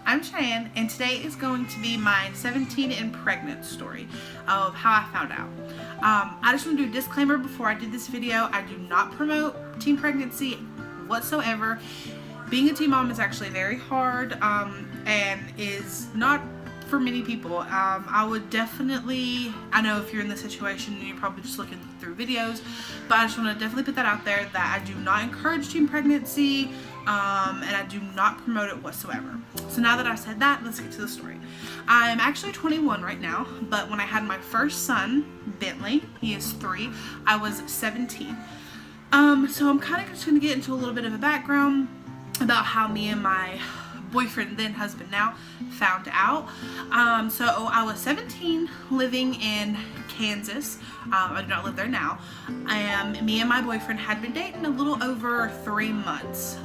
I'm Cheyenne, and today is going to be my 17 and pregnant story of how I found out. I just want to do a disclaimer before I do this video. I do not promote teen pregnancy whatsoever. Being a teen mom is actually very hard and is not for many people. I would definitely, I know if you're in this situation and you're probably just looking through videos, but I just want to definitely put that out there that I do not encourage teen pregnancy and I do not promote it whatsoever. So now that I've said that, let's get to the story. I'm actually 21 right now, but when I had my first son, Bentley, he is 3, I was 17. So I'm kind of just going to get into a little bit of a background about how me and my boyfriend, then husband now, found out. So I was 17, living in Kansas. I do not live there now. Me and my boyfriend had been dating a little over 3 months.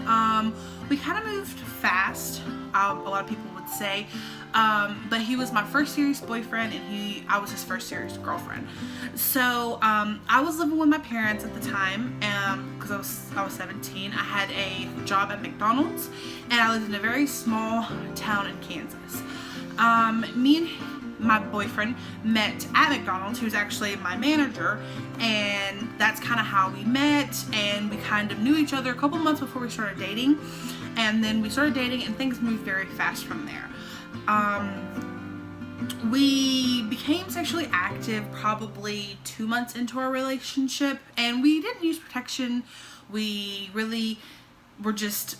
We kind of moved fast, a lot of people would say, but he was my first serious boyfriend and I was his first serious girlfriend. So I was living with my parents at the time because I was 17. I had a job at McDonald's and I lived in a very small town in Kansas. Me and my boyfriend met at McDonald's. He was actually my manager, and that's kind of how we met, and we kind of knew each other a couple months before we started dating, and then we started dating and things moved very fast from there. We became sexually active probably 2 months into our relationship, and we didn't use protection. We really were just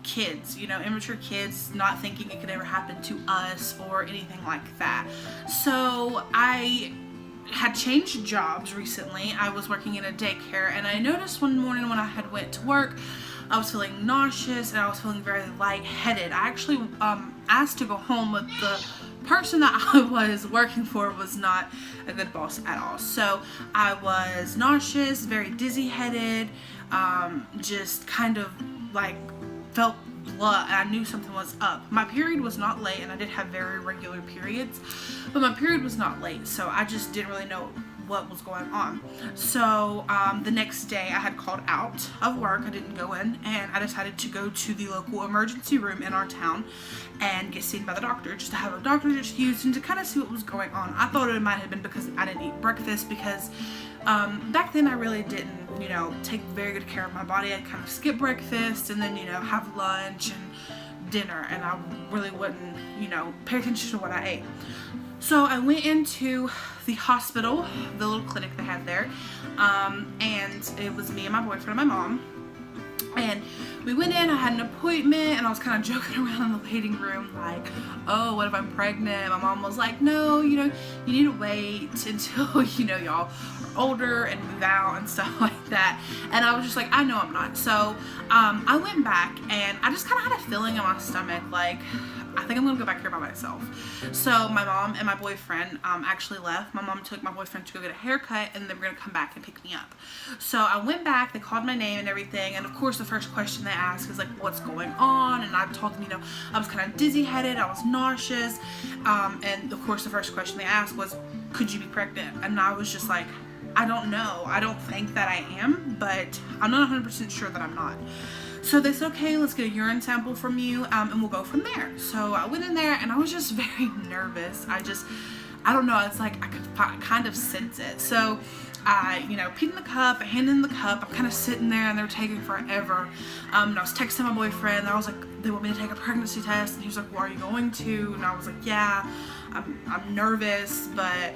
kids, immature kids, not thinking it could ever happen to us or anything like that. So I had changed jobs recently. I was working in a daycare, and I noticed one morning when I had went to work, I was feeling nauseous and I was feeling very lightheaded. I actually asked to go home, but the person that I was working for was not a good boss at all. So I was nauseous, very dizzy-headed, just kind of felt blood, and I knew something was up. My period was not late, and I did have very regular periods, but my period was not late, so I just didn't really know what was going on. So the next day I had called out of work. I didn't go in, and I decided to go to the local emergency room in our town and get seen by the doctor, just to have a doctor just used and to kind of see what was going on. I thought it might have been because I didn't eat breakfast, because back then I really didn't take very good care of my body. I'd kind of skip breakfast and then have lunch and dinner, and I really wouldn't pay attention to what I ate. So I went into the hospital, the little clinic they had there, and it was me and my boyfriend and my mom. And we went in, I had an appointment, and I was kind of joking around in the waiting room like, oh, what if I'm pregnant? My mom was like, no, you need to wait until, y'all are older and move out and stuff like that. And I was just like, I know I'm not. So I went back, and I just kind of had a feeling in my stomach like, I think I'm gonna go back here by myself. So my mom and my boyfriend actually left. My mom took my boyfriend to go get a haircut, and they were gonna come back and pick me up. So I went back, they called my name and everything, and of course the first question they asked is like, what's going on? And I told them, I was kind of dizzy-headed, I was nauseous, and of course the first question they asked was, could you be pregnant? And I was just like, I don't know. I don't think that I am, but I'm not 100% sure that I'm not. So they said, okay, let's get a urine sample from you, and we'll go from there. So I went in there, and I was just very nervous. I don't know, it's like I could kind of sense it. So I, peed in the cup, I handed in the cup, I'm kind of sitting there, and they're taking forever. And I was texting my boyfriend, and I was like, they want me to take a pregnancy test, and he was like, well, are you going to? And I was like, yeah, I'm nervous, but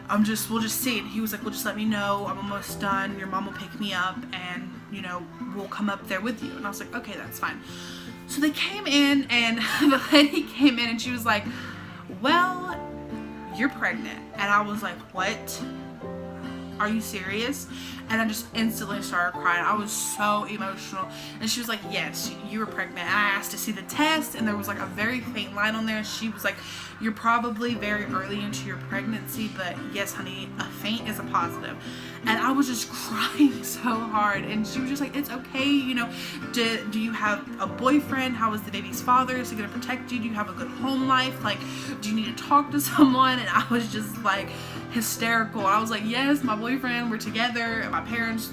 we'll just see. And he was like, well, just let me know, I'm almost done, your mom will pick me up, and we'll come up there with you. And I was like, okay, that's fine. So they came in, and the lady came in, and she was like, well, you're pregnant. And I was like, what? Are you serious? And I just instantly started crying. I was so emotional. And she was like, yes, you were pregnant. And I asked to see the test, and there was like a very faint line on there. She was like, you're probably very early into your pregnancy, but yes, honey, a faint is a positive. And I was just crying so hard. And she was just like, it's okay, do you have a boyfriend? How is the baby's father? Is he gonna protect you? Do you have a good home life? Like, do you need to talk to someone? And I was just like hysterical. I was like, yes, my boyfriend, we're together, and my parents,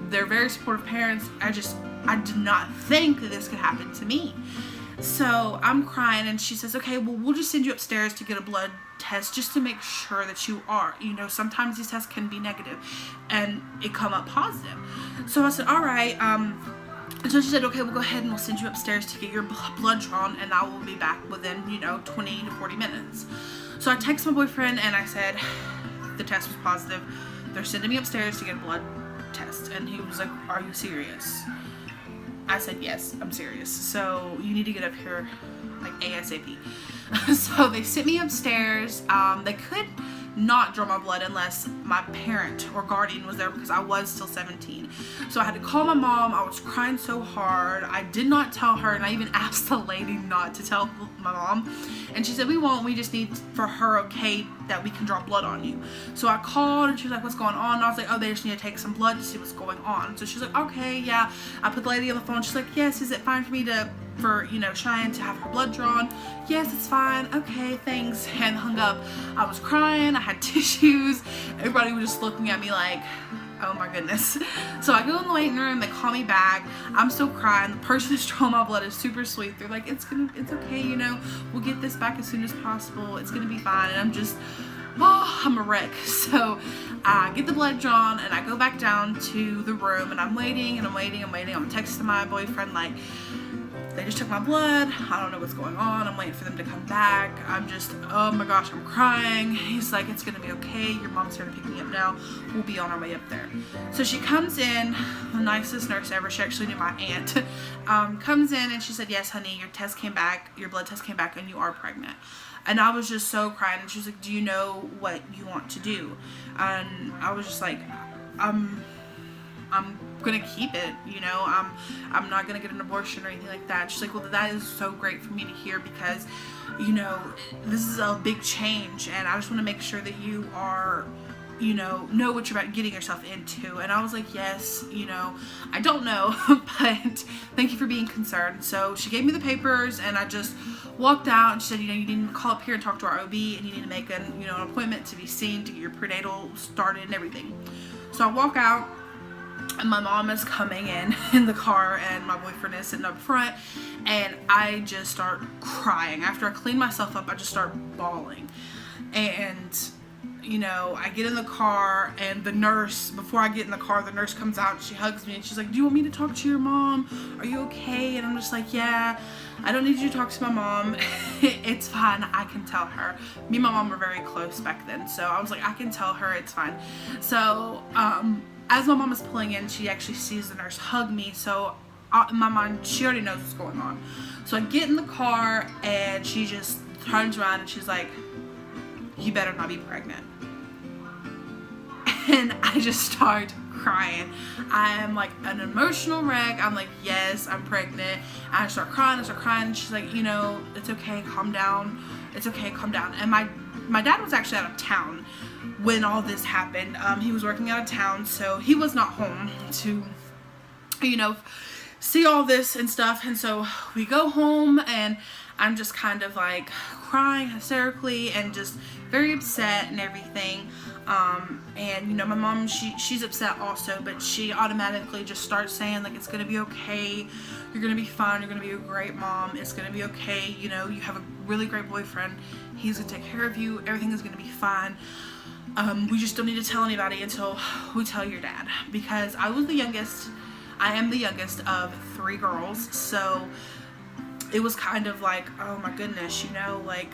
they're very supportive parents. I did not think that this could happen to me. So I'm crying, and she says, okay, well, we'll just send you upstairs to get a blood test just to make sure that you are. You know, sometimes these tests can be negative and it come up positive. So I said, all right. So she said, okay, we'll go ahead and we'll send you upstairs to get your blood drawn, and I will be back within, 20 to 40 minutes. So I texted my boyfriend and I said, the test was positive. They're sending me upstairs to get a blood test. And he was like, are you serious? I said, yes, I'm serious. So you need to get up here like ASAP. So they sent me upstairs. They could not draw my blood unless my parent or guardian was there, because I was still 17. So I had to call my mom. I was crying so hard. I did not tell her, and I even asked the lady not to tell my mom. And she said, we won't. We just need for her okay that we can draw blood on you. So I called, and she was like, what's going on? And I was like, oh, they just need to take some blood to see what's going on. So she's like, okay, yeah. I put the lady on the phone. She's like, yes, is it fine for me for Cheyenne to have her blood drawn? Yes, it's fine. Okay, thanks. And hung up. I was crying. I had tissues. Everybody was just looking at me like, oh my goodness. So I go in the waiting room. They call me back. I'm still crying. The person that's drawing my blood is super sweet. They're like, it's okay. We'll get this back as soon as possible. It's gonna be fine. And I'm just, I'm a wreck. So I get the blood drawn, and I go back down to the room, and I'm waiting. I'm texting my boyfriend like, they just took my blood. I don't know what's going on. I'm waiting for them to come back. I'm just, oh my gosh, I'm crying. He's like, it's gonna be okay. Your mom's here to pick me up now. We'll be on our way up there. So she comes in, the nicest nurse ever. She actually knew my aunt. Comes in, and she said, yes, honey, your blood test came back, and you are pregnant. And I was just so crying. And she was like, do you know what you want to do? And I was just like, I'm gonna keep it, I'm not gonna get an abortion or anything like that. She's like, well, that is so great for me to hear, because this is a big change, and I just want to make sure that you are know what you're about getting yourself into. And I was like, yes, I don't know, but thank you for being concerned. So she gave me the papers, and I just walked out, and she said, you need to call up here and talk to our OB, and you need to make an appointment to be seen to get your prenatal started and everything. So I walk out, and my mom is coming in the car, and my boyfriend is sitting up front, and I just start crying. After I clean myself up, I just start bawling. And I get in the car, and the nurse, before I get in the car, the nurse comes out and she hugs me, and she's like, do you want me to talk to your mom? Are you okay? And I'm just like, yeah, I don't need you to talk to my mom. It's fine. I can tell her. Me and my mom were very close back then, so I was like, I can tell her. It's fine. So, as my mom is pulling in, she actually sees the nurse hug me, so in my mind, she already knows what's going on. So I get in the car, and she just turns around, and she's like, you better not be pregnant. And I just start crying. I am like an emotional wreck. I'm like, yes, I'm pregnant. And I start crying. And she's like, it's okay, calm down. It's okay, calm down. And my dad was actually out of town when all this happened. He was working out of town, so he was not home to, see all this and stuff. And so we go home, and I'm just kind of like crying hysterically and just very upset and everything. And my mom, she's upset also, but she automatically just starts saying like, it's gonna be okay, you're gonna be fine, you're gonna be a great mom, it's gonna be okay, you have a really great boyfriend, he's gonna take care of you, everything is gonna be fine. We just don't need to tell anybody until we tell your dad, because I am the youngest of 3 girls, so it was kind of like, oh my goodness, like,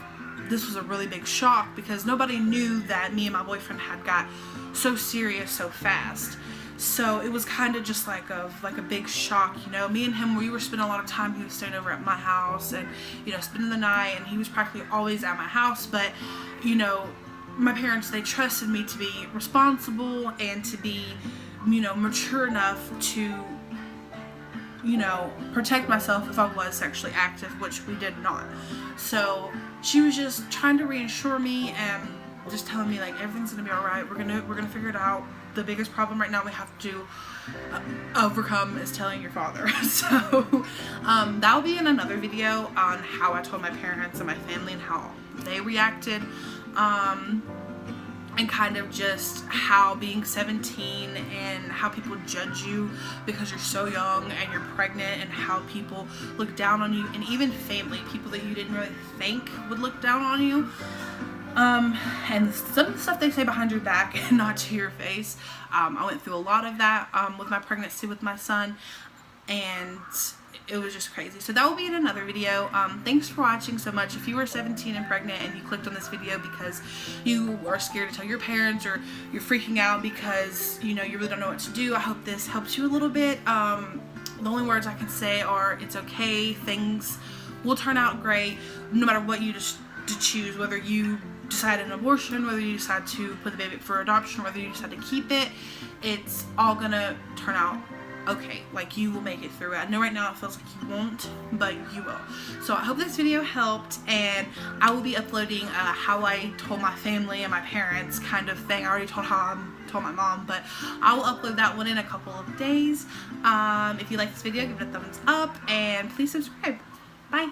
this was a really big shock, because nobody knew that me and my boyfriend had got so serious so fast. So it was kind of just like a big shock, Me and him, we were spending a lot of time. He was staying over at my house, and spending the night, and he was practically always at my house. But my parents, they trusted me to be responsible and to be mature enough to protect myself if I was sexually active, which we did not. So she was just trying to reassure me and just telling me like, everything's gonna be all right. We're gonna figure it out. The biggest problem right now we have to overcome is telling your father. So that'll be in another video on how I told my parents and my family and how they reacted. and kind of just how being 17 and how people judge you because you're so young and you're pregnant, and how people look down on you, and even family, people that you didn't really think would look down on you. And some of the stuff they say behind your back and not to your face. I went through a lot of that with my pregnancy with my son, and it was just crazy. So that will be in another video. Thanks for watching so much. If you are 17 and pregnant and you clicked on this video because you are scared to tell your parents, or you're freaking out because you really don't know what to do, I hope this helps you a little bit. The only words I can say are, it's okay, things will turn out great no matter what you to choose, whether you decide an abortion, whether you decide to put the baby up for adoption, whether you decide to keep it. It's all gonna turn out okay. Like, you will make it through it. I know right now it feels like you won't, but you will. So I hope this video helped, and I will be uploading how I told my family and my parents kind of thing. I already told my mom, but I will upload that one in a couple of days. If you like this video, give it a thumbs up, and please subscribe. Bye.